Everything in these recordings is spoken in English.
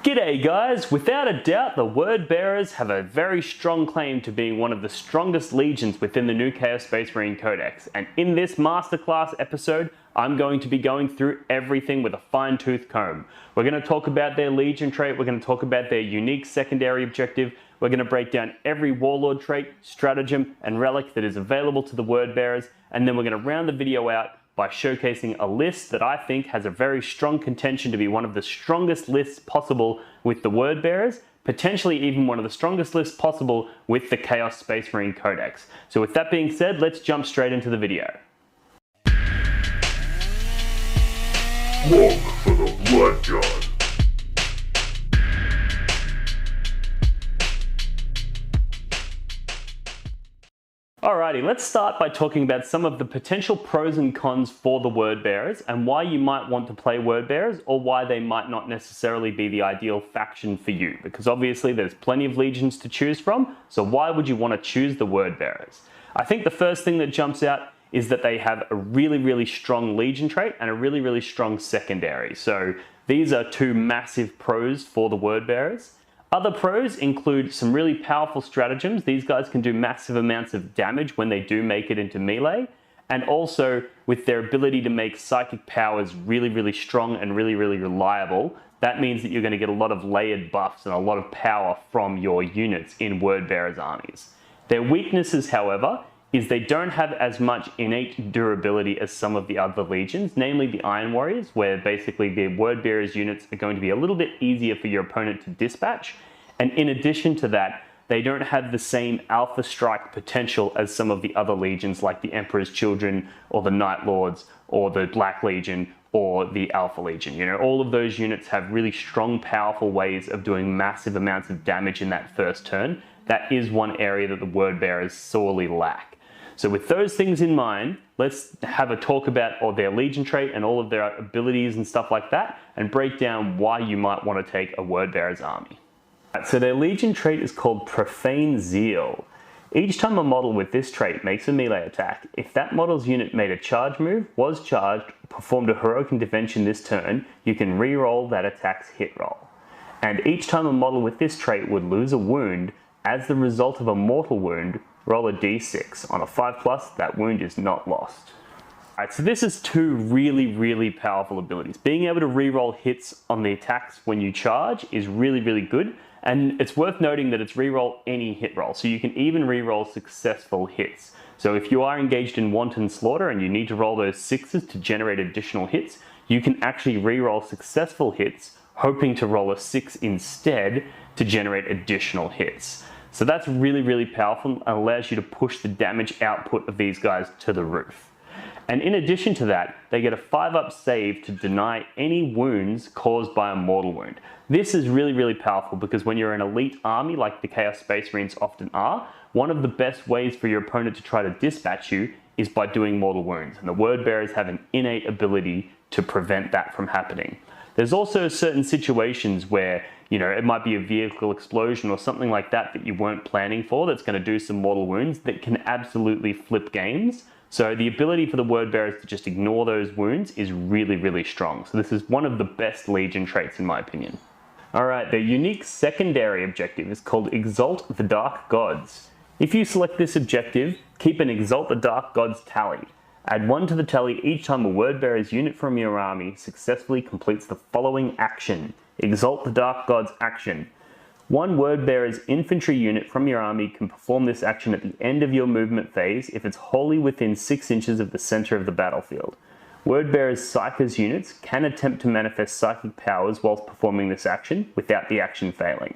G'day guys! Without a doubt, the Word Bearers have a very strong claim to being one of the strongest legions within the new Chaos Space Marine Codex, and in this Masterclass episode, I'm going to be going through everything with a fine-tooth comb. We're going to talk about their Legion trait, we're going to talk about their unique secondary objective, we're going to break down every Warlord trait, stratagem, and relic that is available to the Word Bearers, and then we're going to round the video out by showcasing a list that I think has a very strong contention to be one of the strongest lists possible with the Word Bearers, potentially even one of the strongest lists possible with the Chaos Space Marine Codex. So with that being said, let's jump straight into the video. Look for the Blood God. Alrighty, let's start by talking about some of the potential pros and cons for the Word Bearers and why you might want to play Word Bearers or why they might not necessarily be the ideal faction for you, because obviously there's plenty of legions to choose from, so why would you want to choose the Word Bearers? I think the first thing that jumps out is that they have a really strong Legion trait and a really strong secondary. So these are two massive pros for the Word Bearers. Other pros include some really powerful stratagems. These guys can do massive amounts of damage when they do make it into melee, and also with their ability to make psychic powers really strong and really reliable. That means that you're going to get a lot of layered buffs and a lot of power from your units in Word Bearers armies. Their weaknesses, however, is they don't have as much innate durability as some of the other legions, namely the Iron Warriors, where basically the Word Bearers units are going to be a little bit easier for your opponent to dispatch. And in addition to that, they don't have the same alpha strike potential as some of the other legions like the Emperor's Children or the Night Lords or the Black Legion or the Alpha Legion. You know, all of those units have really strong, powerful ways of doing massive amounts of damage in that first turn. That is one area that the Word Bearers sorely lack. So with those things in mind, let's have a talk about their Legion trait and all of their abilities and stuff like that, and break down why you might want to take a Word Bearers army. Right, so their Legion trait is called Profane Zeal. Each time a model with this trait makes a melee attack, if that model's unit made a charge move, was charged, performed a heroic intervention this turn, you can re-roll that attack's hit roll. And each time a model with this trait would lose a wound, as the result of a mortal wound, roll a d6. On a 5+, that wound is not lost. Alright, so this is two really powerful abilities. Being able to re-roll hits on the attacks when you charge is really good, and it's worth noting that it's re-roll any hit roll, so you can even re-roll successful hits. So if you are engaged in wanton slaughter and you need to roll those 6s to generate additional hits, you can actually re-roll successful hits, hoping to roll a 6 instead to generate additional hits. So that's really powerful and allows you to push the damage output of these guys to the roof. And in addition to that, they get a 5+ save to deny any wounds caused by a mortal wound. This is really powerful because when you're an elite army like the Chaos Space Marines often are, one of the best ways for your opponent to try to dispatch you is by doing mortal wounds. And the Word Bearers have an innate ability to prevent that from happening. There's also certain situations where, you know, it might be a vehicle explosion or something like that that you weren't planning for that's going to do some mortal wounds that can absolutely flip games. So the ability for the Word Bearers to just ignore those wounds is really strong. So this is one of the best Legion traits in my opinion. Alright, their unique secondary objective is called Exalt the Dark Gods. If you select this objective, keep an Exalt the Dark Gods tally. Add 1 to the tally each time a Word Bearers unit from your army successfully completes the following action. Exalt the Dark Gods action. 1 Word Bearers infantry unit from your army can perform this action at the end of your movement phase if it's wholly within 6 inches of the center of the battlefield. Word Bearers Psykers units can attempt to manifest psychic powers whilst performing this action without the action failing.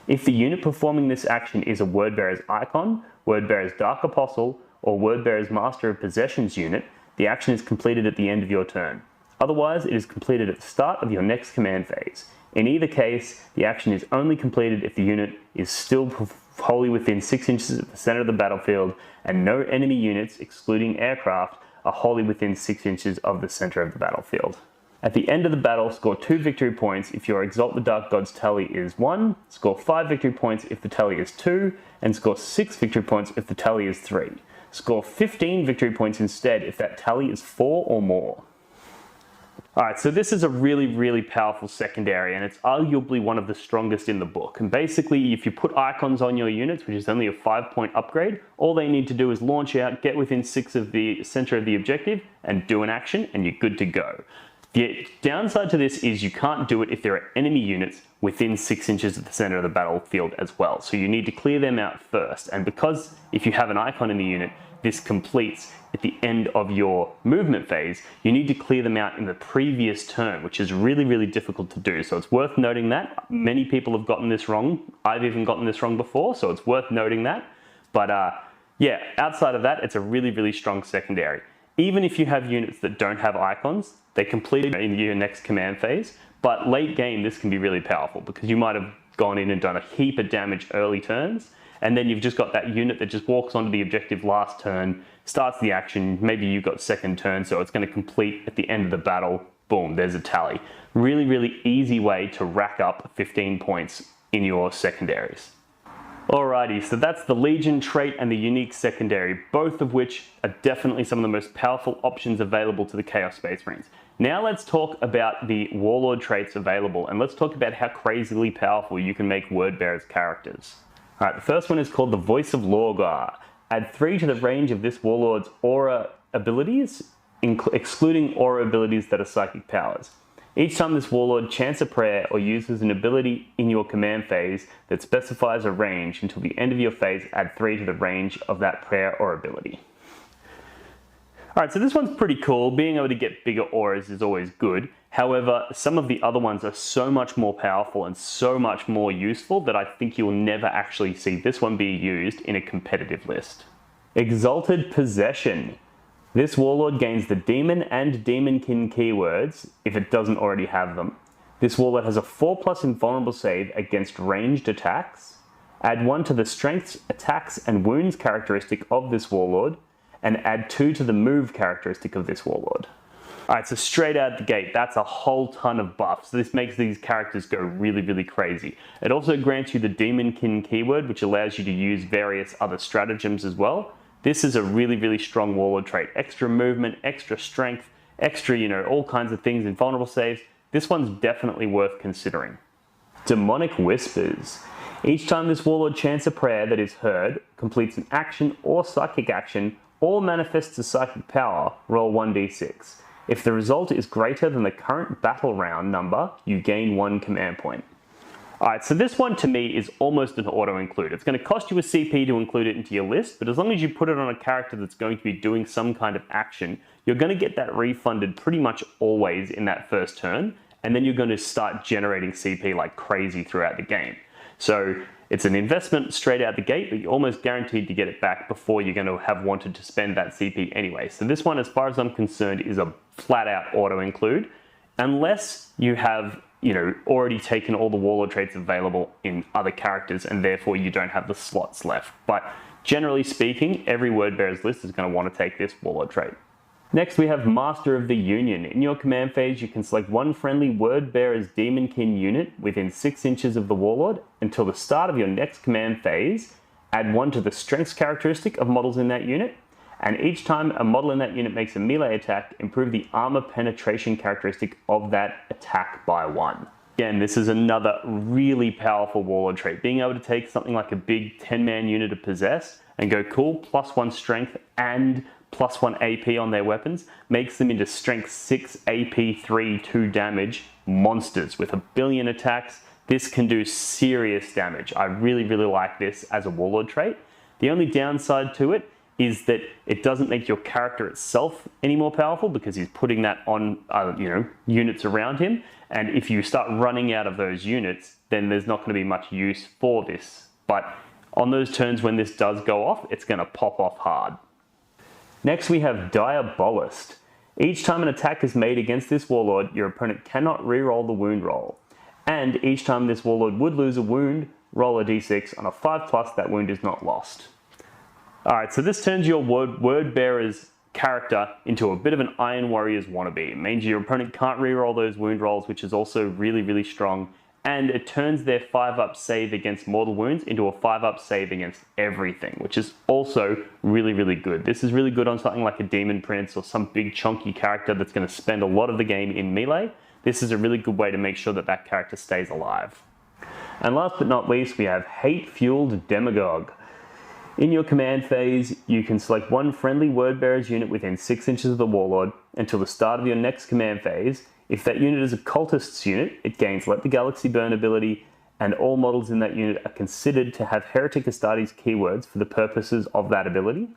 If the unit performing this action is a Word Bearers Icon, Word Bearers Dark Apostle, or Word Bearers Master of Possessions unit, the action is completed at the end of your turn. Otherwise, it is completed at the start of your next command phase. In either case, the action is only completed if the unit is still wholly within 6 inches of the center of the battlefield and no enemy units, excluding aircraft, are wholly within 6 inches of the center of the battlefield. At the end of the battle, score 2 victory points if your Exalt the Dark Gods tally is 1, score 5 victory points if the tally is 2, and score 6 victory points if the tally is 3. Score 15 victory points instead if that tally is 4 or more. Alright, so this is a really powerful secondary, and it's arguably one of the strongest in the book. And basically, if you put icons on your units, which is only a 5-point upgrade, all they need to do is launch out, get within 6 of the center of the objective, and do an action, and you're good to go. The downside to this is you can't do it if there are enemy units within 6 inches of the center of the battlefield as well. So you need to clear them out first, and because if you have an icon in the unit, this completes at the end of your movement phase, you need to clear them out in the previous turn, which is really difficult to do. So it's worth noting that. Many people have gotten this wrong. I've even gotten this wrong before, so it's worth noting that. But yeah, outside of that, it's a really strong secondary. Even if you have units that don't have icons, they complete it in your next command phase, but late game this can be really powerful because you might have gone in and done a heap of damage early turns, and then you've just got that unit that just walks onto the objective last turn, starts the action, maybe you've got second turn, so it's going to complete at the end of the battle, boom, there's a tally. Really easy way to rack up 15 points in your secondaries. Alrighty, so that's the Legion trait and the unique secondary, both of which are definitely some of the most powerful options available to the Chaos Space Marines. Now let's talk about the Warlord traits available, and let's talk about how crazily powerful you can make Word Bearers characters. Alright, the first one is called the Voice of Lorgar. Add 3 to the range of this Warlord's aura abilities, excluding aura abilities that are psychic powers. Each time this Warlord chants a prayer or uses an ability in your command phase that specifies a range until the end of your phase, add 3 to the range of that prayer or ability. Alright, so this one's pretty cool. Being able to get bigger auras is always good. However, some of the other ones are so much more powerful and so much more useful that I think you'll never actually see this one be used in a competitive list. Exalted Possession. This Warlord gains the Demon and Demonkin keywords if it doesn't already have them. This Warlord has a 4+ invulnerable save against ranged attacks. Add 1 to the Strengths, Attacks and Wounds characteristic of this Warlord, and add 2 to the Move characteristic of this Warlord. Alright, so straight out the gate, that's a whole ton of buffs. This makes these characters go really crazy. It also grants you the Demonkin keyword, which allows you to use various other stratagems as well. This is a really strong Warlord trait. Extra movement, extra strength, extra, all kinds of things in vulnerable saves. This one's definitely worth considering. Demonic Whispers. Each time this Warlord chants a prayer that is heard, completes an action or psychic action, or manifests a psychic power, roll 1d6. If the result is greater than the current battle round number, you gain 1 command point. Alright, so this one to me is almost an auto-include. It's going to cost you a CP to include it into your list, but as long as you put it on a character that's going to be doing some kind of action, you're going to get that refunded pretty much always in that first turn, and then you're going to start generating CP like crazy throughout the game. So it's an investment straight out the gate, but you're almost guaranteed to get it back before you're going to have wanted to spend that CP anyway. So this one, as far as I'm concerned, is a flat-out auto-include, unless you have already taken all the Warlord traits available in other characters and therefore you don't have the slots left. But generally speaking, every Word Bearer's list is going to want to take this Warlord trait. Next we have Master of the Union. In your command phase you can select one friendly Word Bearer's Demonkin unit within 6 inches of the Warlord until the start of your next command phase. Add 1 to the strengths characteristic of models in that unit, and each time a model in that unit makes a melee attack, improve the armor penetration characteristic of that attack by 1. Again, this is another really powerful Warlord trait. Being able to take something like a big 10-man unit of Possess and go cool, +1 strength and +1 AP on their weapons, makes them into strength 6 AP 3 2 damage monsters with a billion attacks. This can do serious damage. I really like this as a Warlord trait. The only downside to it is that it doesn't make your character itself any more powerful because he's putting that on units around him, and if you start running out of those units, then there's not going to be much use for this. But on those turns when this does go off, it's going to pop off hard. Next we have Diabolist. Each time an attack is made against this Warlord, your opponent cannot reroll the wound roll. And each time this Warlord would lose a wound, roll a d6. On a 5+, that wound is not lost. Alright, so this turns your Word Bearer's character into a bit of an Iron Warrior's wannabe. It means your opponent can't reroll those wound rolls, which is also really strong, and it turns their 5-up save against mortal wounds into a 5-up save against everything, which is also really, really good. This is really good on something like a Demon Prince or some big chunky character that's going to spend a lot of the game in melee. This is a really good way to make sure that that character stays alive. And last but not least, we have Hate-Fueled Demagogue. In your command phase, you can select one friendly Wordbearer's unit within 6 inches of the Warlord until the start of your next command phase. If that unit is a cultist's unit, it gains Let the Galaxy Burn ability, and all models in that unit are considered to have Heretic Astartes keywords for the purposes of that ability.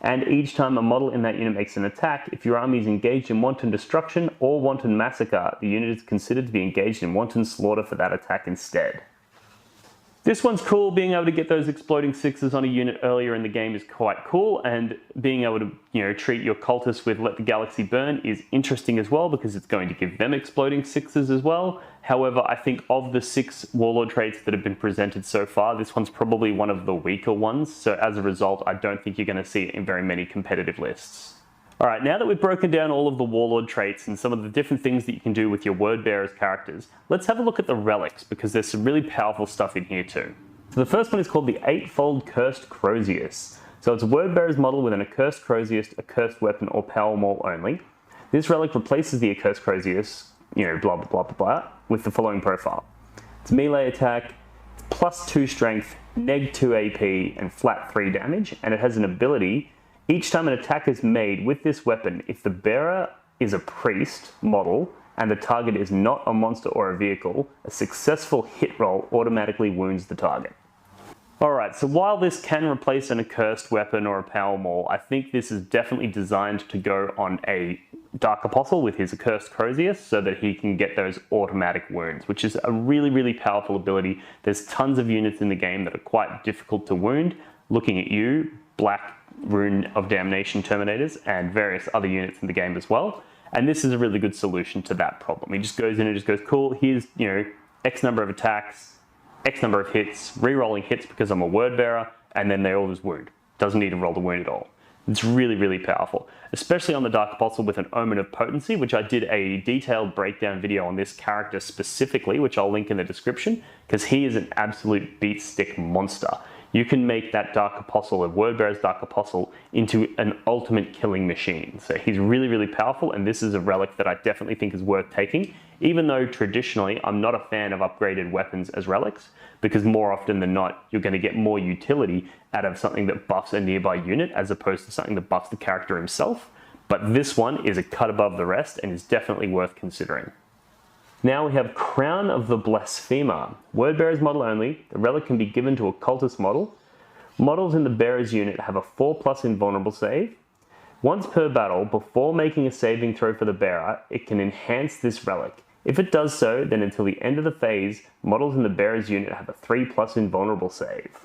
And each time a model in that unit makes an attack, if your army is engaged in wanton destruction or wanton massacre, the unit is considered to be engaged in wanton slaughter for that attack instead. This one's cool. Being able to get those exploding sixes on a unit earlier in the game is quite cool, and being able to, treat your cultists with Let the Galaxy Burn is interesting as well, because it's going to give them exploding sixes as well. However, I think of the 6 Warlord traits that have been presented so far, this one's probably one of the weaker ones, so as a result, I don't think you're going to see it in very many competitive lists. Alright, now that we've broken down all of the Warlord traits and some of the different things that you can do with your Wordbearer's characters, let's have a look at the Relics, because there's some really powerful stuff in here too. So the first one is called the Eightfold Cursed Crozius. So it's a Wordbearer's model with an Accursed Crozius, a cursed weapon, or power maul only. This relic replaces the Accursed Crozius, blah blah blah blah blah, with the following profile. It's melee attack, +2 strength, -2 AP, and flat 3 damage, and it has an ability. Each time an attack is made with this weapon, if the bearer is a priest model and the target is not a monster or a vehicle, a successful hit roll automatically wounds the target. Alright, so while this can replace an accursed weapon or a power maul, I think this is definitely designed to go on a Dark Apostle with his Accursed Crozius so that he can get those automatic wounds, which is a really, really powerful ability. There's tons of units in the game that are quite difficult to wound. Looking at you, Black Rune of Damnation Terminators, and various other units in the game as well. And this is a really good solution to that problem. He just goes in and just goes, cool, here's, X number of attacks, X number of hits, re-rolling hits because I'm a word bearer, and then they all just wound. Doesn't need to roll the wound at all. It's really, really powerful, especially on the Dark Apostle with an Omen of Potency, which I did a detailed breakdown video on this character specifically, which I'll link in the description, because he is an absolute beat stick monster. You can make that Dark Apostle, a Wordbearer's Dark Apostle, into an ultimate killing machine. So he's really, really powerful, and this is a relic that I definitely think is worth taking, even though traditionally I'm not a fan of upgraded weapons as relics, because more often than not, you're going to get more utility out of something that buffs a nearby unit as opposed to something that buffs the character himself. But this one is a cut above the rest and is definitely worth considering. Now we have Crown of the Blasphemer. Wordbearer's model only. The relic can be given to a cultist model. Models in the bearer's unit have a 4+ invulnerable save. Once per battle, before making a saving throw for the bearer, it can enhance this relic. If it does so, then until the end of the phase, models in the bearer's unit have a 3+ invulnerable save.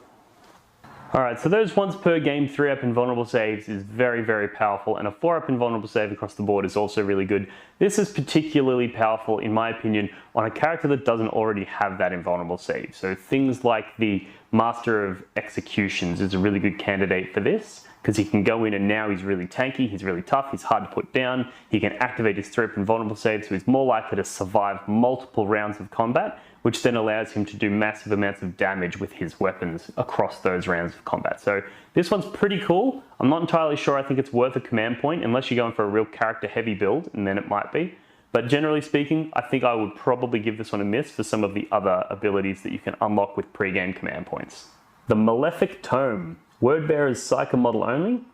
Alright, so those once per game 3-up invulnerable saves is very, very powerful, and a 4-up invulnerable save across the board is also really good. This is particularly powerful, in my opinion, on a character that doesn't already have that invulnerable save. So things like the Master of Executions is a really good candidate for this, because he can go in and now he's really tanky, he's really tough, he's hard to put down, he can activate his 3-up invulnerable save, so he's more likely to survive multiple rounds of combat, which then allows him to do massive amounts of damage with his weapons across those rounds of combat. So this one's pretty cool. I'm not entirely sure I think it's worth a command point, unless you're going for a real character heavy build, and then it might be. But generally speaking, I think I would probably give this one a miss for some of the other abilities that you can unlock with pre-game command points. The Malefic Tome. Wordbearer's Psychic model only.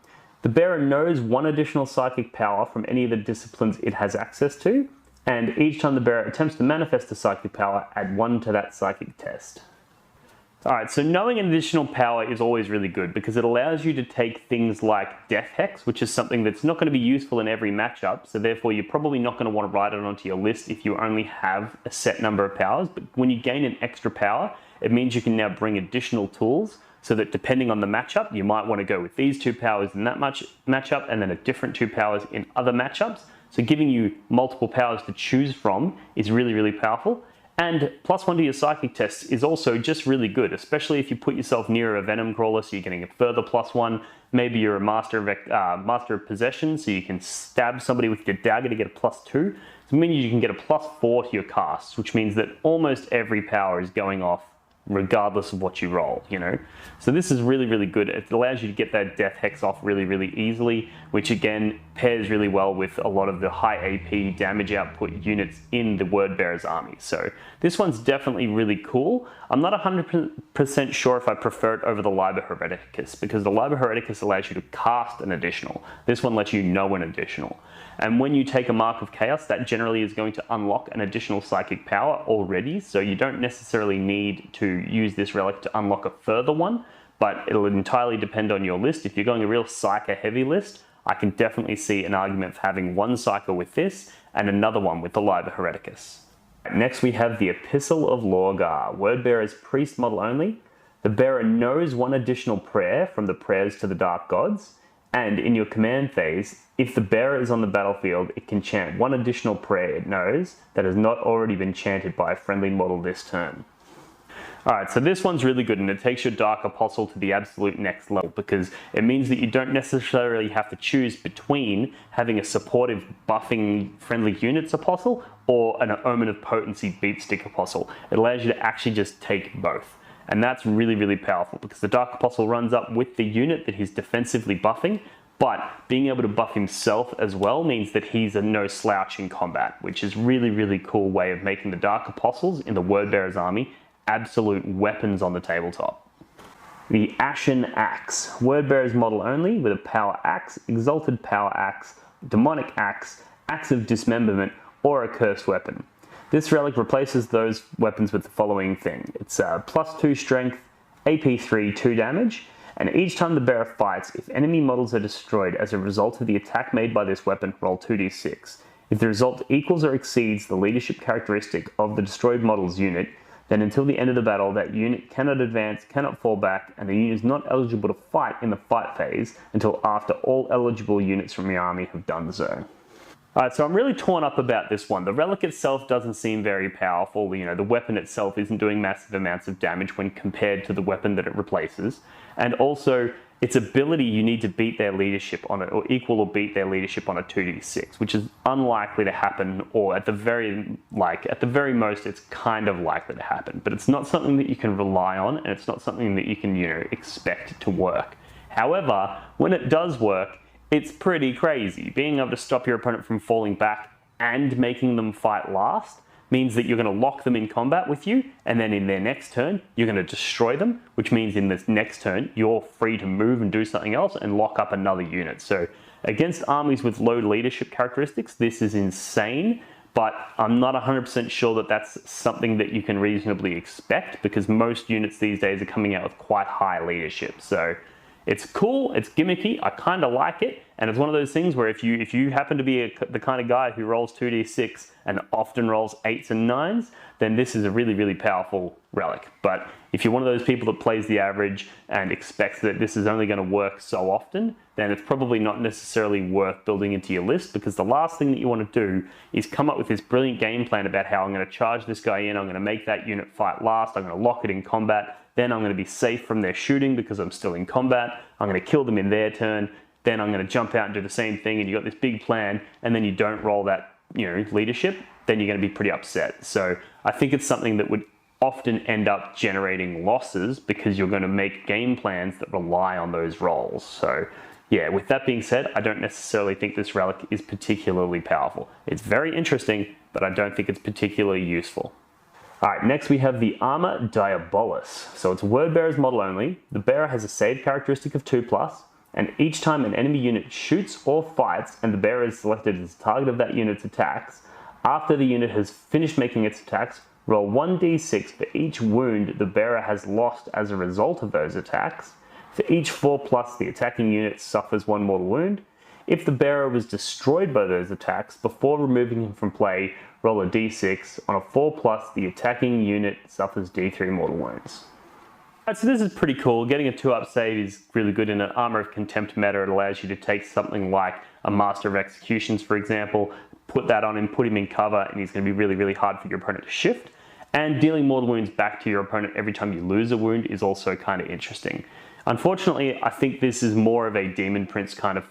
The bearer knows one additional psychic power from any of the disciplines it has access to, and each time the bearer attempts to manifest a psychic power, add 1 to that psychic test. Alright, so knowing an additional power is always really good because it allows you to take things like Death Hex, which is something that's not going to be useful in every matchup, so therefore you're probably not going to want to write it onto your list if you only have a set number of powers, but when you gain an extra power, it means you can now bring additional tools, so that depending on the matchup, you might want to go with these 2 powers in that matchup and then a different 2 powers in other matchups. So giving you multiple powers to choose from is really, really powerful. And +1 to your psychic tests is also just really good, especially if you put yourself near a venom crawler, so you're getting a further +1. Maybe you're a master of possession, so you can stab somebody with your dagger to get a +2. So it means you can get a +4 to your casts, which means that almost every power is going off regardless of what you roll, you know. So this is really, really good. It allows you to get that death hex off really, really easily, which again pairs really well with a lot of the high AP damage output units in the Wordbearer's army. So this one's definitely really cool. I'm not 100% sure if I prefer it over the Liber Hereticus, because the Liber Hereticus allows you to cast an additional. This one lets you know an additional. And when you take a Mark of Chaos, that generally is going to unlock an additional psychic power already, so you don't necessarily need to use this relic to unlock a further one, but it'll entirely depend on your list. If you're going a real Psyker heavy list, I can definitely see an argument for having one Psyker with this and another one with the Liber Hereticus. Next we have the Epistle of Lorgar. Wordbearer's priest model only. The bearer knows one additional prayer from the prayers to the Dark Gods, and in your command phase, if the bearer is on the battlefield, it can chant one additional prayer it knows that has not already been chanted by a friendly model this turn. Alright, so this one's really good, and it takes your Dark Apostle to the absolute next level, because it means that you don't necessarily have to choose between having a supportive buffing friendly units Apostle or an Omen of Potency beatstick Apostle. It allows you to actually just take both. And that's really, really powerful, because the Dark Apostle runs up with the unit that he's defensively buffing, but being able to buff himself as well means that he's a no slouch in combat, which is really, really cool way of making the Dark Apostles in the Wordbearer's army absolute weapons on the tabletop. The Ashen Axe. Wordbearer's model only, with a Power Axe, Exalted Power Axe, Demonic Axe, Axe of Dismemberment, or a Cursed Weapon. This relic replaces those weapons with the following thing. It's +2 strength, AP3, 2 damage, and each time the bearer fights, if enemy models are destroyed as a result of the attack made by this weapon, roll 2d6. If the result equals or exceeds the leadership characteristic of the destroyed model's unit, then until the end of the battle, that unit cannot advance, cannot fall back, and the unit is not eligible to fight in the fight phase until after all eligible units from your army have done so. Alright, so I'm really torn up about this one. The relic itself doesn't seem very powerful. You know, the weapon itself isn't doing massive amounts of damage when compared to the weapon that it replaces. And also, its ability, you need to beat their leadership on it, or equal or beat their leadership on a 2d6, which is unlikely to happen, or at the very most, it's kind of likely to happen. But it's not something that you can rely on, and it's not something that you can, you know, expect to work. However, when it does work, it's pretty crazy. Being able to stop your opponent from falling back and making them fight last means that you're going to lock them in combat with you, and then in their next turn, you're going to destroy them, which means in this next turn, you're free to move and do something else and lock up another unit. So against armies with low leadership characteristics, this is insane, but I'm not 100% sure that that's something that you can reasonably expect, because most units these days are coming out with quite high leadership. So it's cool, it's gimmicky, I kind of like it, and it's one of those things where if you happen to be the kind of guy who rolls 2d6 and often rolls 8s and 9s, then this is a really, really powerful relic. But if you're one of those people that plays the average and expects that this is only going to work so often, then it's probably not necessarily worth building into your list, because the last thing that you want to do is come up with this brilliant game plan about how I'm going to charge this guy in, I'm going to make that unit fight last, I'm going to lock it in combat, then I'm going to be safe from their shooting because I'm still in combat, I'm going to kill them in their turn, then I'm going to jump out and do the same thing, and you got this big plan, and then you don't roll that, you know, leadership, then you're going to be pretty upset. So I think it's something that would often end up generating losses, because you're going to make game plans that rely on those rolls. So yeah, with that being said, I don't necessarily think this relic is particularly powerful. It's very interesting, but I don't think it's particularly useful. Alright, next we have the Armor Diabolus. So it's Wordbearer's model only. The bearer has a save characteristic of 2+, and each time an enemy unit shoots or fights and the bearer is selected as the target of that unit's attacks, after the unit has finished making its attacks, roll 1d6 for each wound the bearer has lost as a result of those attacks. For each 4+, the attacking unit suffers 1 mortal wound. If the bearer was destroyed by those attacks, before removing him from play, roll a d6. On a 4+, the attacking unit suffers d3 mortal wounds. Alright, so this is pretty cool. Getting a 2-up save is really good in an Armor of Contempt meta. It allows you to take something like a Master of Executions, for example, put that on him, put him in cover, and he's going to be really, really hard for your opponent to shift. And dealing mortal wounds back to your opponent every time you lose a wound is also kind of interesting. Unfortunately, I think this is more of a Demon Prince kind of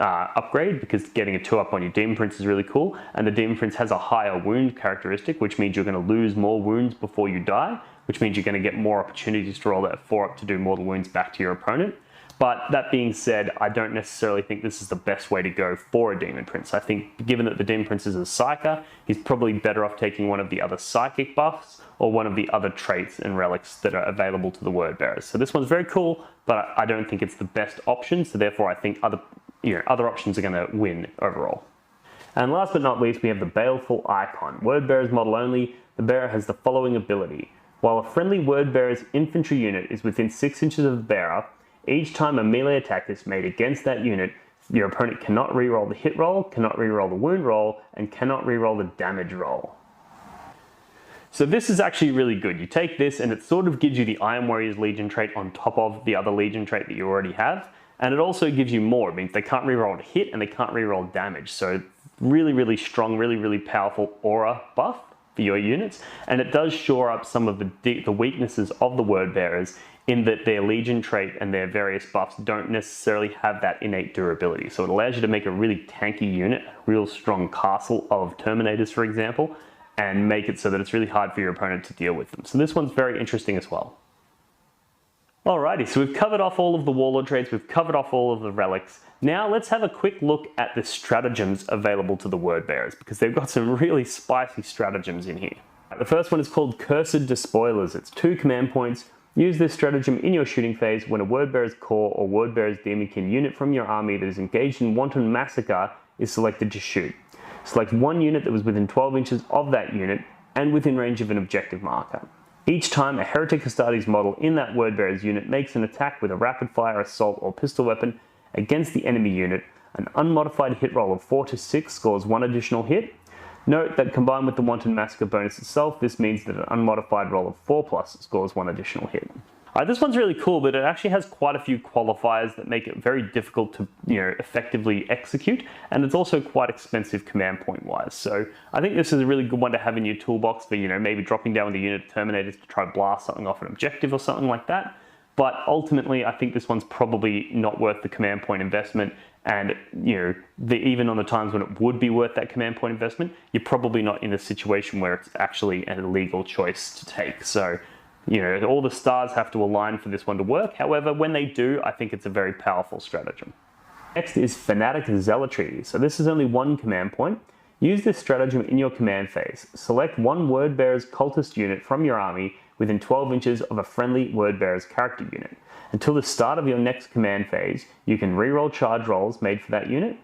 upgrade, because getting a 2-up on your Demon Prince is really cool, and the Demon Prince has a higher wound characteristic, which means you're going to lose more wounds before you die, which means you're going to get more opportunities to roll that 4-up to do mortal wounds back to your opponent. But that being said, I don't necessarily think this is the best way to go for a Demon Prince. I think given that the Demon Prince is a Psyker, he's probably better off taking one of the other Psychic buffs or one of the other traits and relics that are available to the Word Bearers. So this one's very cool, but I don't think it's the best option, so therefore I think other options are going to win overall. And last but not least, we have the Baleful Icon. Word Bearers model only, the bearer has the following ability. While a friendly Word Bearer's infantry unit is within 6 inches of the bearer, each time a melee attack is made against that unit, your opponent cannot reroll the hit roll, cannot reroll the wound roll, and cannot reroll the damage roll. So this is actually really good. You take this and it sort of gives you the Iron Warriors Legion trait on top of the other Legion trait that you already have. And it also gives you more. It means they can't reroll a hit and they can't reroll damage. So really, really strong, really, really powerful aura buff for your units. And it does shore up some of the weaknesses of the Word Bearers, in that their Legion trait and their various buffs don't necessarily have that innate durability. So it allows you to make a really tanky unit, a real strong castle of Terminators, for example, and make it so that it's really hard for your opponent to deal with them. So this one's very interesting as well. Alrighty, so we've covered off all of the Warlord traits, we've covered off all of the relics. Now let's have a quick look at the stratagems available to the Word Bearers, because they've got some really spicy stratagems in here. The first one is called Cursed Despoilers. It's 2 command points. Use this stratagem in your shooting phase when a Word Bearer's Core or Word Bearer's Demonkin unit from your army that is engaged in wanton massacre is selected to shoot. Select one unit that was within 12 inches of that unit and within range of an objective marker. Each time a Heretic Astartes model in that Word Bearer's unit makes an attack with a rapid fire assault or pistol weapon against the enemy unit, an unmodified hit roll of 4 to 6 scores 1 additional hit. Note that combined with the Wanton Massacre bonus itself, this means that an unmodified roll of 4+ scores 1 additional hit. This one's really cool, but it actually has quite a few qualifiers that make it very difficult to effectively execute, and it's also quite expensive command point wise. So I think this is a really good one to have in your toolbox for maybe dropping down with a unit of Terminators to try to blast something off an objective or something like that. But ultimately, I think this one's probably not worth the command point investment. And even on the times when it would be worth that command point investment, you're probably not in a situation where it's actually an illegal choice to take. So, all the stars have to align for this one to work. However, when they do, I think it's a very powerful stratagem. Next is Fanatic Zealotry. So this is only 1 command point. Use this stratagem in your command phase. Select one Word Bearer's cultist unit from your army within 12 inches of a friendly Word Bearer's character unit. Until the start of your next command phase, you can reroll charge rolls made for that unit,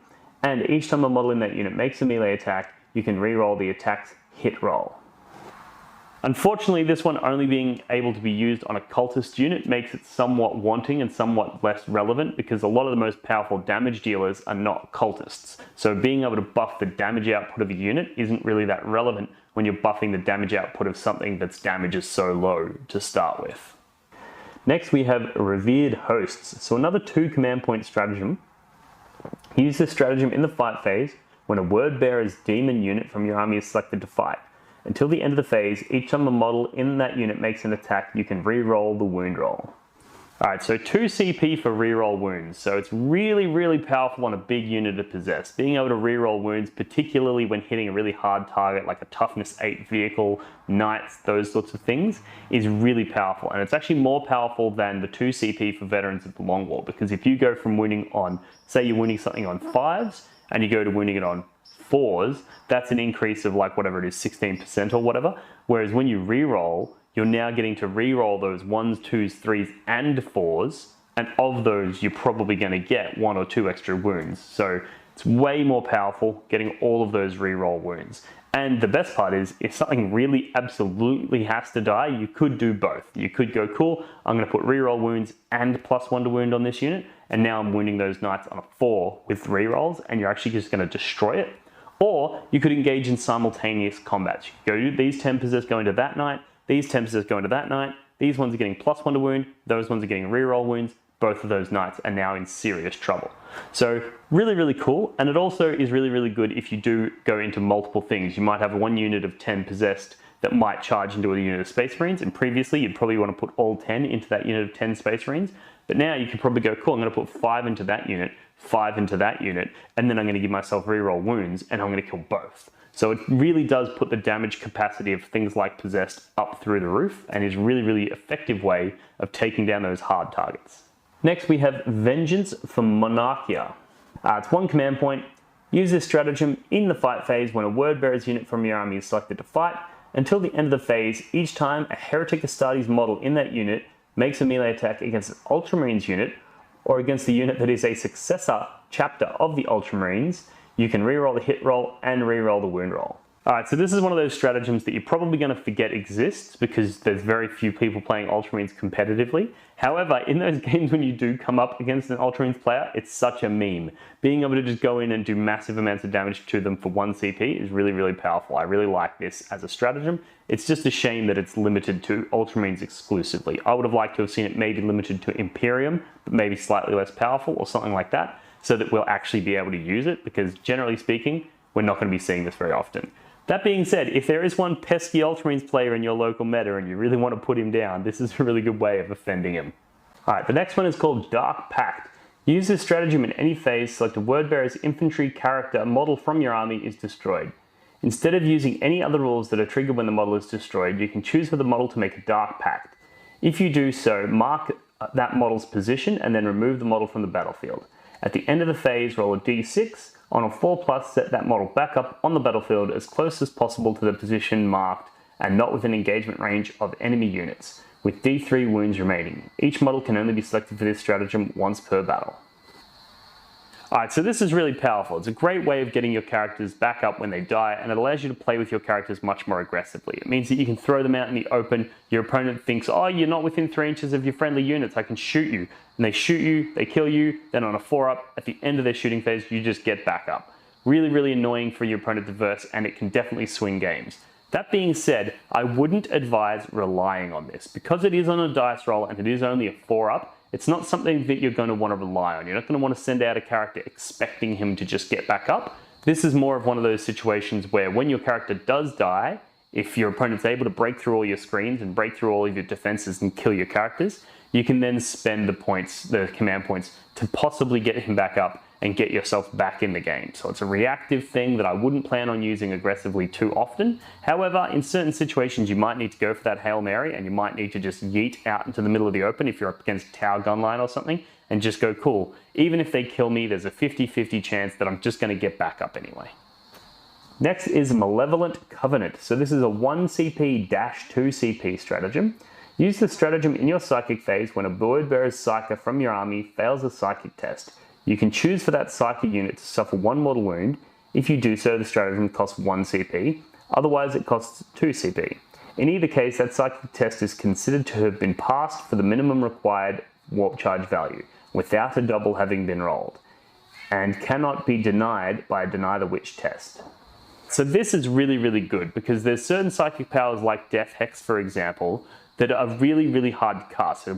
and each time a model in that unit makes a melee attack, you can reroll the attack's hit roll. Unfortunately, this one only being able to be used on a cultist unit makes it somewhat wanting and somewhat less relevant, because a lot of the most powerful damage dealers are not cultists. So being able to buff the damage output of a unit isn't really that relevant when you're buffing the damage output of something that's damage is so low to start with. Next we have Revered Hosts. So another 2 command point stratagem. Use this stratagem in the fight phase when a Word Bearer's demon unit from your army is selected to fight. Until the end of the phase, each time a model in that unit makes an attack, you can re-roll the wound roll. Alright, so 2 CP for reroll wounds. So it's really, really powerful on a big unit to possess. Being able to reroll wounds, particularly when hitting a really hard target like a toughness 8 vehicle, knights, those sorts of things, is really powerful. And it's actually more powerful than the 2 CP for veterans of the Long War, because if you go from wounding on, say you're wounding something on 5s, and you go to wounding it on 4s, that's an increase of like whatever it is, 16% or whatever. Whereas when you reroll, you're now getting to reroll those 1s, 2s, 3s, and 4s, and of those, you're probably going to get 1 or 2 extra wounds. So it's way more powerful getting all of those reroll wounds. And the best part is, if something really absolutely has to die, you could do both. You could go, cool, I'm going to put reroll wounds and +1 to wound on this unit, and now I'm wounding those knights on a 4 with rerolls, and you're actually just going to destroy it. Or you could engage in simultaneous combats. You could go, these 10 possess go into that knight, these 10 possess go into that knight, these ones are getting +1 to wound, those ones are getting reroll wounds, both of those knights are now in serious trouble. So really, really cool, and it also is really, really good if you do go into multiple things. You might have one unit of 10 possessed that might charge into a unit of Space Marines, and previously you'd probably want to put all 10 into that unit of 10 Space Marines, but now you can probably go, cool, I'm going to put 5 into that unit, 5 into that unit, and then I'm going to give myself reroll wounds, and I'm going to kill both. So it really does put the damage capacity of things like Possessed up through the roof, and is really, really effective way of taking down those hard targets. Next we have Vengeance for Monarchia. It's 1 command point. Use this stratagem in the fight phase when a Word Bearer's unit from your army is selected to fight. Until the end of the phase, each time a Heretic Astartes model in that unit makes a melee attack against an Ultramarines unit, or against the unit that is a successor chapter of the Ultramarines, you can reroll the hit roll and reroll the wound roll. Alright, so this is one of those stratagems that you're probably going to forget exists because there's very few people playing Ultramarines competitively. However, in those games when you do come up against an Ultramarines player, it's such a meme. Being able to just go in and do massive amounts of damage to them for 1 CP is really, really powerful. I really like this as a stratagem. It's just a shame that it's limited to Ultramarines exclusively. I would have liked to have seen it maybe limited to Imperium, but maybe slightly less powerful or something like that, so that we'll actually be able to use it, because generally speaking, we're not going to be seeing this very often. That being said, if there is one pesky Ultramarines player in your local meta and you really want to put him down, this is a really good way of offending him. Alright, the next one is called Dark Pact. Use this stratagem in any phase, select a Word Bearer's infantry character model from your army is destroyed. Instead of using any other rules that are triggered when the model is destroyed, you can choose for the model to make a Dark Pact. If you do so, mark that model's position and then remove the model from the battlefield. At the end of the phase, roll a d6. On a 4+, set that model back up on the battlefield as close as possible to the position marked and not within engagement range of enemy units, with d3 wounds remaining. Each model can only be selected for this stratagem once per battle. Alright, so this is really powerful. It's a great way of getting your characters back up when they die, and it allows you to play with your characters much more aggressively. It means that you can throw them out in the open. Your opponent thinks, oh, you're not within 3 inches of your friendly units, I can shoot you. And they shoot you, they kill you, then on a 4-up, at the end of their shooting phase, you just get back up. Really, really annoying for your opponent to verse, and it can definitely swing games. That being said, I wouldn't advise relying on this. Because it is on a dice roll and it is only a 4-up, it's not something that you're going to want to rely on. You're not going to want to send out a character expecting him to just get back up. This is more of one of those situations where when your character does die, if your opponent's able to break through all your screens and break through all of your defenses and kill your characters, you can then spend the points, the command points, to possibly get him back up and get yourself back in the game. So it's a reactive thing that I wouldn't plan on using aggressively too often. However, in certain situations you might need to go for that Hail Mary, and you might need to just yeet out into the middle of the open if you're up against Tower Gunline or something, and just go, cool, even if they kill me, there's a 50-50 chance that I'm just going to get back up anyway. Next is Malevolent Covenant. So this is a 1 CP-2 CP stratagem. Use the stratagem in your Psychic phase when a Word Bearer's Psyker from your army fails a Psychic test. You can choose for that Psychic unit to suffer 1 mortal wound. If you do so, the stratagem costs 1 CP. Otherwise, it costs 2 CP. In either case, that Psychic test is considered to have been passed for the minimum required warp charge value, without a double having been rolled, and cannot be denied by a Deny the Witch test. So this is really, really good, because there's certain Psychic powers like Death Hex, for example, that are really, really hard to cast, so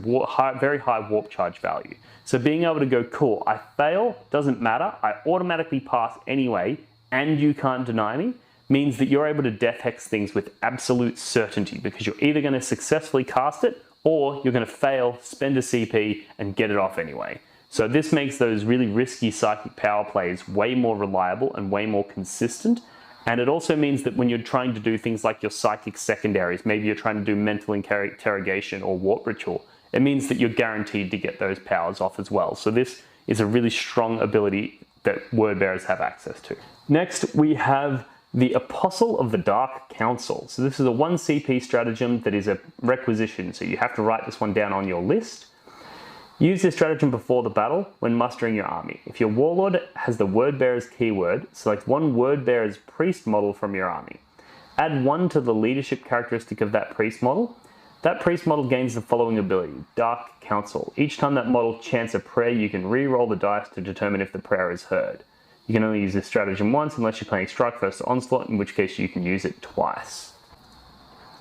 very high warp charge value. So being able to go, cool, I fail, doesn't matter, I automatically pass anyway, and you can't deny me, means that you're able to Death Hex things with absolute certainty, because you're either going to successfully cast it, or you're going to fail, spend a CP, and get it off anyway. So this makes those really risky Psychic power plays way more reliable and way more consistent. And it also means that when you're trying to do things like your Psychic secondaries, maybe you're trying to do Mental Interrogation or Warp Ritual, it means that you're guaranteed to get those powers off as well. So this is a really strong ability that Word Bearers have access to. Next, we have the Apostle of the Dark Council. So this is a 1 CP stratagem that is a requisition, so you have to write this one down on your list. Use this stratagem before the battle when mustering your army. If your Warlord has the Word Bearer's keyword, select 1 Word Bearer's Priest model from your army. Add 1 to the leadership characteristic of that Priest model. That Priest model gains the following ability, Dark Council. Each time that model chants a prayer, you can re-roll the dice to determine if the prayer is heard. You can only use this stratagem once unless you're playing Strike First Onslaught, in which case you can use it twice.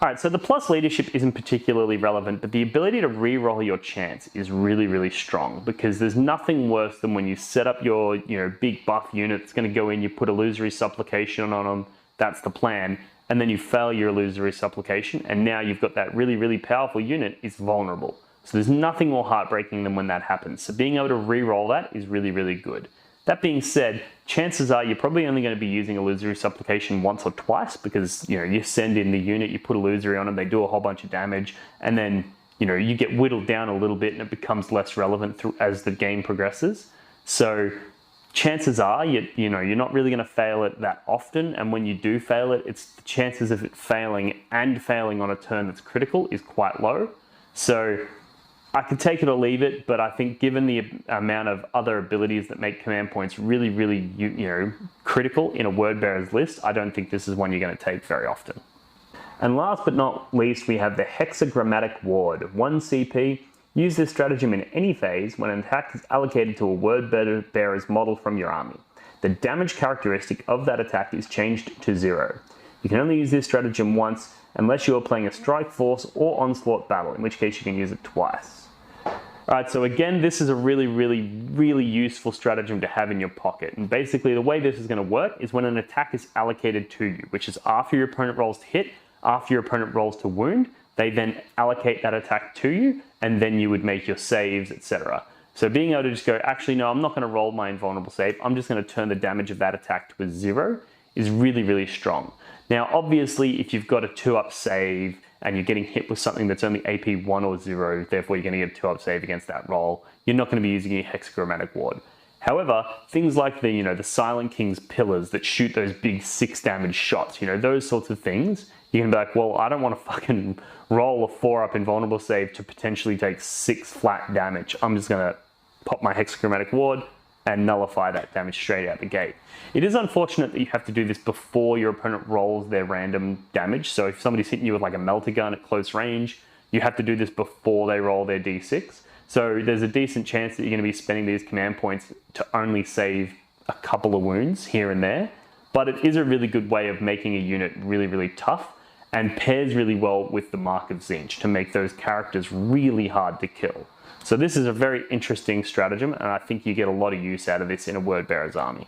Alright, so the plus leadership isn't particularly relevant, but the ability to re-roll your chance is really, really strong, because there's nothing worse than when you set up your big buff unit that's going to go in, you put Illusory Supplication on them, that's the plan, and then you fail your illusory supplication, and now you've got that really, really powerful unit is vulnerable. So there's nothing more heartbreaking than when that happens. So being able to re-roll that is really, really good. That being said, chances are you're probably only going to be using illusory supplication once or twice, because you send in the unit, you put illusory on them, they do a whole bunch of damage, and then you get whittled down a little bit and it becomes less relevant as the game progresses. So chances are you're not really going to fail it that often, and when you do fail it, it's the chances of it failing and failing on a turn that's critical is quite low. So I could take it or leave it, but I think given the amount of other abilities that make command points really, really critical in a word bearer's list, I don't think this is one you're going to take very often. And last but not least, we have the Hexagrammatic Ward. 1 CP. Use this stratagem in any phase when an attack is allocated to a word bearer's model from your army. The damage characteristic of that attack is changed to 0. You can only use this stratagem once unless you are playing a strike force or onslaught battle, in which case you can use it twice. Alright, so again, this is a really, really, really useful stratagem to have in your pocket. And basically the way this is going to work is when an attack is allocated to you, which is after your opponent rolls to hit, after your opponent rolls to wound, they then allocate that attack to you, and then you would make your saves, etc. So being able to just go, actually no, I'm not going to roll my invulnerable save, I'm just going to turn the damage of that attack to a 0, is really, really strong. Now obviously if you've got a 2-up save and you're getting hit with something that's only AP 1 or 0, therefore you're going to get a 2-up save against that roll, you're not going to be using a Hexagrammatic Ward. However, things like the Silent King's pillars that shoot those big 6 damage shots, those sorts of things, you can be like, well, I don't want to fucking roll a 4-up invulnerable save to potentially take 6 flat damage. I'm just going to pop my Hexagrammatic Ward and nullify that damage straight out the gate. It is unfortunate that you have to do this before your opponent rolls their random damage. So if somebody's hitting you with like a melter gun at close range, you have to do this before they roll their d6. So there's a decent chance that you're going to be spending these command points to only save a couple of wounds here and there. But it is a really good way of making a unit really, really tough, and pairs really well with the Mark of Tzeentch to make those characters really hard to kill. So this is a very interesting stratagem, and I think you get a lot of use out of this in a word bearer's army.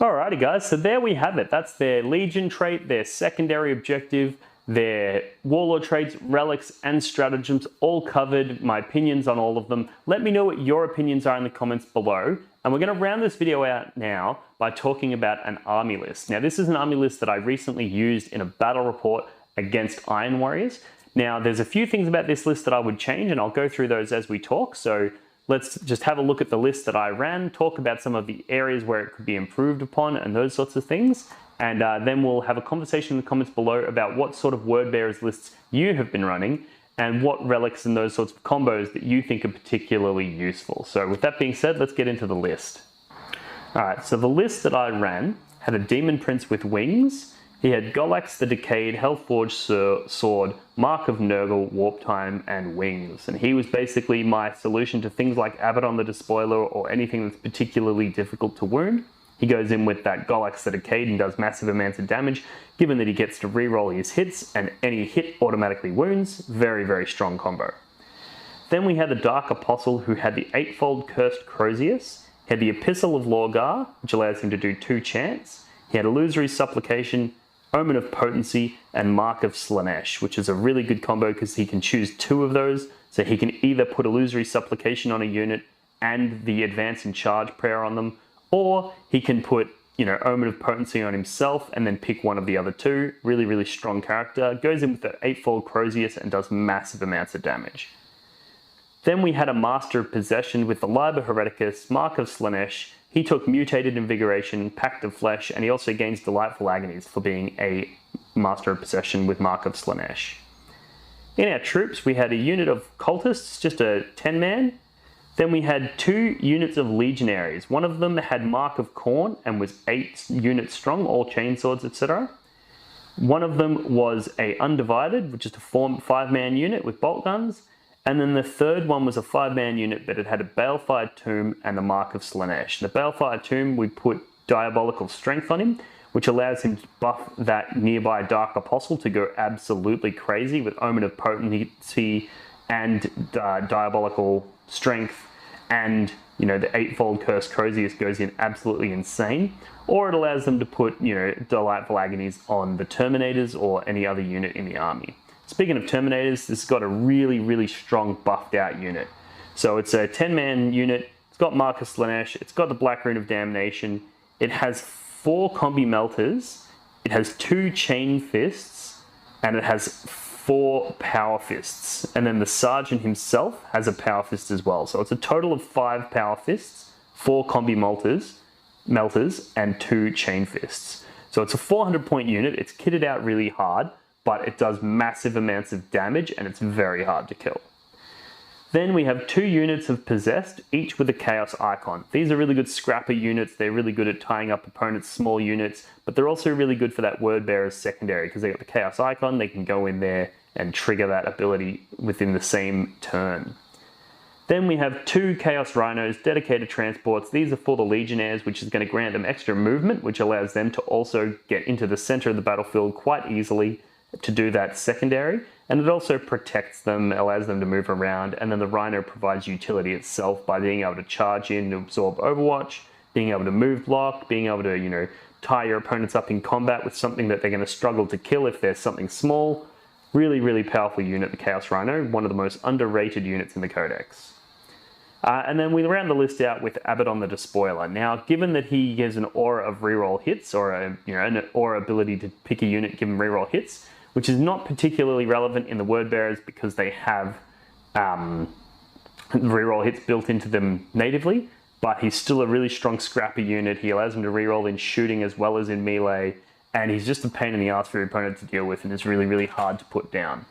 Alrighty guys, so there we have it. That's their Legion trait, their secondary objective, their Warlord traits, relics, and stratagems, all covered, my opinions on all of them. Let me know what your opinions are in the comments below. And we're going to round this video out now by talking about an army list. Now this is an army list that I recently used in a battle report against Iron Warriors. Now there's a few things about this list that I would change, and I'll go through those as we talk. So let's just have a look at the list that I ran, talk about some of the areas where it could be improved upon and those sorts of things. And then we'll have a conversation in the comments below about what sort of word bearers lists you have been running and what relics and those sorts of combos that you think are particularly useful. So with that being said, let's get into the list. Alright, so the list that I ran had a Demon Prince with wings. He had Golax the Decayed, Hellforged Sword, Mark of Nurgle, Warp Time, and Wings. And he was basically my solution to things like Abaddon the Despoiler or anything that's particularly difficult to wound. He goes in with that Golax the Decayed and does massive amounts of damage, given that he gets to reroll his hits, and any hit automatically wounds. Very, very strong combo. Then we had the Dark Apostle, who had the Eightfold Cursed Crozius. He had the Epistle of Lorgar, which allows him to do 2 chants. He had Illusory Supplication, Omen of Potency, and Mark of Slaanesh, which is a really good combo because he can choose 2 of those. So he can either put Illusory Supplication on a unit and the Advance in Charge prayer on them, or he can put, Omen of Potency on himself and then pick one of the other 2. Really, really strong character. Goes in with the Eightfold Crozius and does massive amounts of damage. Then we had a Master of Possession with the Liber Hereticus, Mark of Slaanesh. He took Mutated Invigoration, Pact of Flesh, and he also gains Delightful Agonies for being a Master of Possession with Mark of Slaanesh. In our troops, we had a unit of Cultists, just a 10-man. Then we had 2 units of Legionaries. One of them had Mark of Khorne and was 8 units strong, all chainswords, etc. One of them was a Undivided, which is a 5-man unit with bolt guns. And then the third one was a 5-man unit, but it had a Balefire Tomb and the Mark of Slaanesh. The Balefire Tomb, we put Diabolical Strength on him, which allows him to buff that nearby Dark Apostle to go absolutely crazy with Omen of Potency and Diabolical Strength and you know, the 8-fold Cursed Crozius goes in absolutely insane, or it allows them to put, you know, Delightful Agonies on the Terminators or any other unit in the army. Speaking of Terminators, this has got a really, really strong buffed out unit. So it's a 10-man unit, it's got Marcus Slanesh, it's got the Black Rune of Damnation, it has 4 Combi Melters, it has 2 Chain Fists, and it has 4 Power Fists. And then the Sergeant himself has a Power Fist as well. So it's a total of 5 Power Fists, 4 Combi Melters, and 2 Chain Fists. So it's a 400-point unit, it's kitted out really hard, but it does massive amounts of damage and it's very hard to kill. Then we have 2 units of Possessed, each with a Chaos Icon. These are really good scrapper units, they're really good at tying up opponents' small units, but they're also really good for that Word Bearer's secondary, because they got the Chaos Icon, they can go in there and trigger that ability within the same turn. Then we have 2 Chaos Rhinos, dedicated transports. These are for the Legionnaires, which is going to grant them extra movement, which allows them to also get into the center of the battlefield quite easily to do that secondary. And it also protects them, allows them to move around, and then the Rhino provides utility itself by being able to charge in to absorb Overwatch, being able to move block, being able to, you know, tie your opponents up in combat with something that they're going to struggle to kill if there's something small. Really, really powerful unit, the Chaos Rhino, one of the most underrated units in the Codex. And then we round the list out with Abaddon the Despoiler. Now, given that he has an aura of reroll hits, or a, you know, an aura ability to pick a unit, give him reroll hits, which is not particularly relevant in the Word Bearers because they have reroll hits built into them natively, but he's still a really strong scrappy unit. He allows him to reroll in shooting as well as in melee, and he's just a pain in the ass for your opponent to deal with, and it's really, really hard to put down.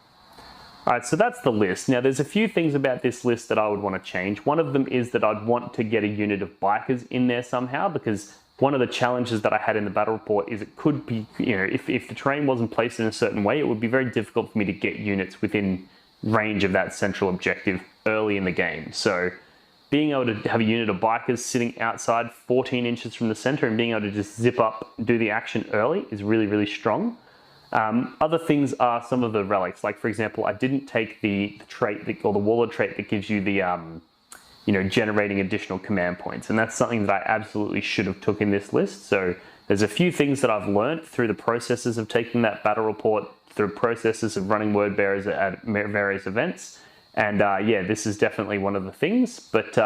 Alright, so that's the list. Now there's a few things about this list that I would want to change. One of them is that I'd want to get a unit of Bikers in there somehow, because one of the challenges that I had in the battle report is it could be, you know, if the terrain wasn't placed in a certain way, it would be very difficult for me to get units within range of that central objective early in the game. So being able to have a unit of Bikers sitting outside 14 inches from the center and being able to just zip up, do the action early is really, really strong. Other things are some of the relics. Like, for example, I didn't take the trait, or the Warlord trait that gives you the, you know, generating additional command points. And that's something that I absolutely should have took in this list. So there's a few things that I've learned through the processes of taking that battle report, through processes of running Word Bearers at various events. And yeah, this is definitely one of the things. But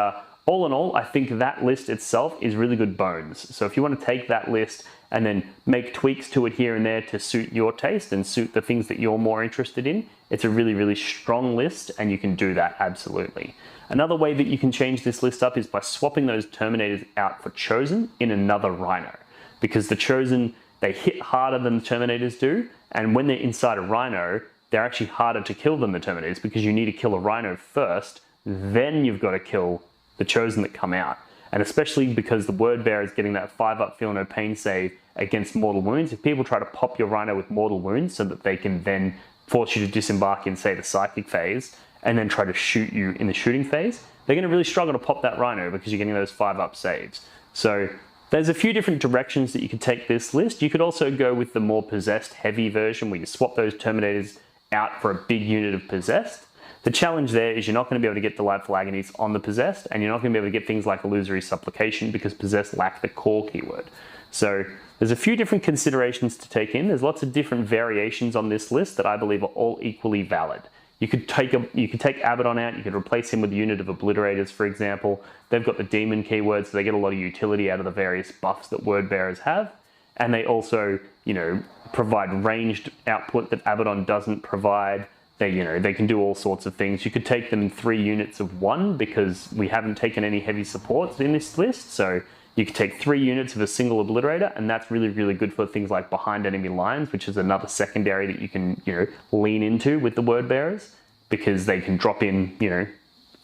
all in all, I think that list itself is really good bones. So if you want to take that list and then make tweaks to it here and there to suit your taste and suit the things that you're more interested in, it's a really, really strong list, and you can do that absolutely. Another way that you can change this list up is by swapping those Terminators out for Chosen in another Rhino. Because the Chosen, they hit harder than the Terminators do, and when they're inside a Rhino, they're actually harder to kill than the Terminators, because you need to kill a Rhino first, then you've got to kill the Chosen that come out. And especially because the Word Bearer is getting that 5-up Feel No Pain save against Mortal Wounds, if people try to pop your Rhino with Mortal Wounds so that they can then force you to disembark in, say, the Psychic phase, and then try to shoot you in the shooting phase, they're going to really struggle to pop that Rhino because you're getting those 5-up saves. So there's a few different directions that you could take this list. You could also go with the more Possessed heavy version, where you swap those Terminators out for a big unit of Possessed. The challenge there is you're not going to be able to get Delightful Agonies on the Possessed, and you're not going to be able to get things like Illusory Supplication because Possessed lack the core keyword. So there's a few different considerations to take in. There's lots of different variations on this list that I believe are all equally valid. You could take Abaddon out, you could replace him with a unit of Obliterators, for example. They've got the Demon keywords, so they get a lot of utility out of the various buffs that Word Bearers have. And they also, you know, provide ranged output that Abaddon doesn't provide. They, you know, they can do all sorts of things. You could take them in 3 units of 1 because we haven't taken any heavy supports in this list. So you could take 3 units of a single Obliterator, and that's really, really good for things like behind enemy lines, which is another secondary that you can, you know, lean into with the Word Bearers, because they can drop in, you know,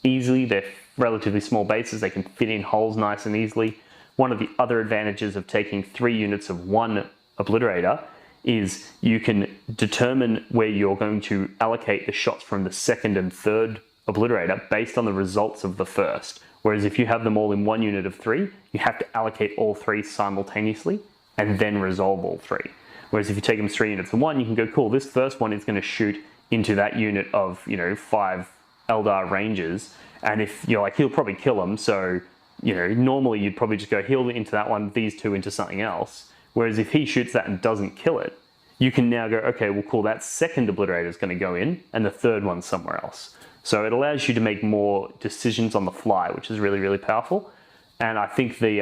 easily. They're relatively small bases. They can fit in holes nice and easily. One of the other advantages of taking 3 units of 1 Obliterator is you can determine where you're going to allocate the shots from the 2nd and 3rd Obliterator based on the results of the first. Whereas if you have them all in 1 unit of 3, you have to allocate all 3 simultaneously and then resolve all 3. Whereas if you take them 3 units of 1, you can go, cool, this first one is going to shoot into that unit of, you know, 5 Eldar Rangers, and if you're like, he'll probably kill them, so you know, normally you'd probably just go heal into that one, these two into something else. Whereas if he shoots that and doesn't kill it, you can now go, okay, well, cool, that second obliterator is going to go in and the third one's somewhere else. So it allows you to make more decisions on the fly, which is really, really powerful. And I think the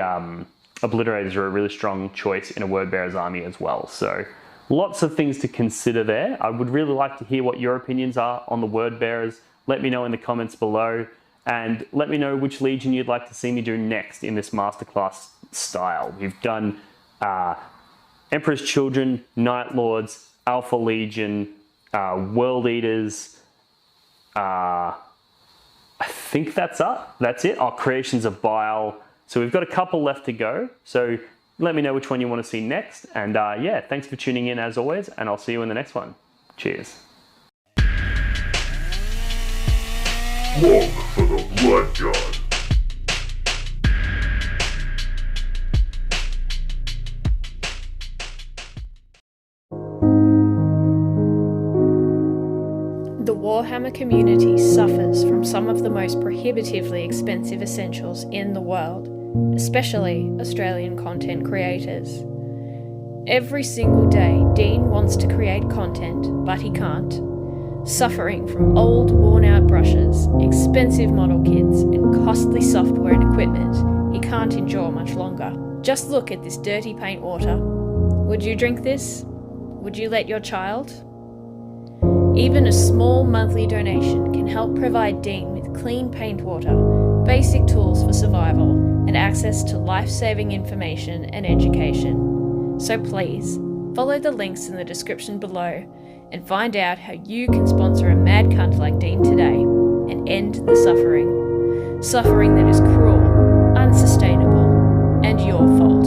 obliterators are a really strong choice in a word bearer's army as well. So lots of things to consider there. I would really like to hear what your opinions are on the word bearers. Let me know in the comments below, and let me know which legion you'd like to see me do next in this masterclass style. We've done Emperor's Children, Night Lords, Alpha Legion, World Eaters. I think that's it. Oh, Creations of Bile. So we've got a couple left to go. So let me know which one you want to see next. And yeah, thanks for tuning in as always, and I'll see you in the next one. Cheers. Look for the Blood God. The Warhammer community suffers from some of the most prohibitively expensive essentials in the world, especially Australian content creators. Every single day, Dean wants to create content, but he can't. Suffering from old, worn-out brushes, expensive model kits, and costly software and equipment, he can't endure much longer. Just look at this dirty paint water. Would you drink this? Would you let your child? Even a small monthly donation can help provide Dean with clean paint water, basic tools for survival, and access to life-saving information and education. So please, follow the links in the description below and find out how you can sponsor a mad cunt like Dean today and end the suffering. Suffering that is cruel, unsustainable, and your fault.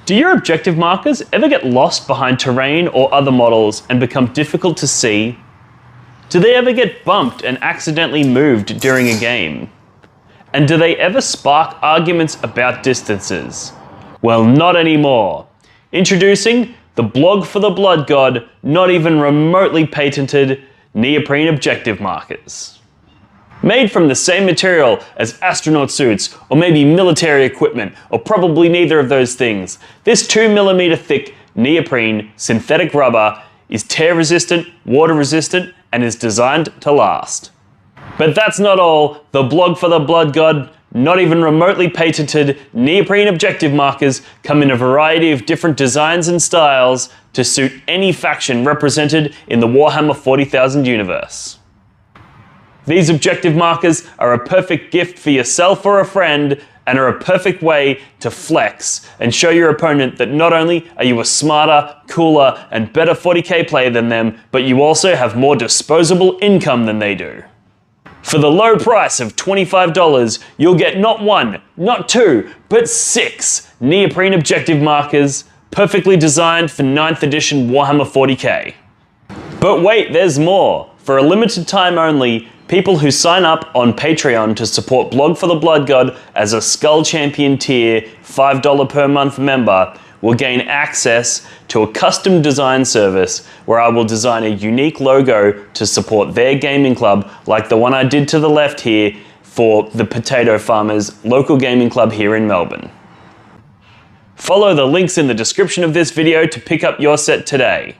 Do your objective markers ever get lost behind terrain or other models and become difficult to see? Do they ever get bumped and accidentally moved during a game? And do they ever spark arguments about distances? Well, not anymore. Introducing the blog for the Blood God, not even remotely patented neoprene objective markers. Made from the same material as astronaut suits, or maybe military equipment, or probably neither of those things, this 2mm thick neoprene synthetic rubber is tear resistant, water resistant, and is designed to last. But that's not all. The blog for the Blood God, not even remotely patented neoprene objective markers come in a variety of different designs and styles to suit any faction represented in the Warhammer 40,000 universe. These objective markers are a perfect gift for yourself or a friend, and are a perfect way to flex and show your opponent that not only are you a smarter, cooler, and better 40k player than them, but you also have more disposable income than they do. For the low price of $25, you'll get not one, not two, but 6 neoprene objective markers, perfectly designed for 9th edition Warhammer 40k. But wait, there's more. For a limited time only, people who sign up on Patreon to support Blog for the Blood God as a Skull Champion tier $5 per month member will gain access to a custom design service where I will design a unique logo to support their gaming club, like the one I did to the left here for the Potato Farmers local gaming club here in Melbourne. Follow the links in the description of this video to pick up your set today.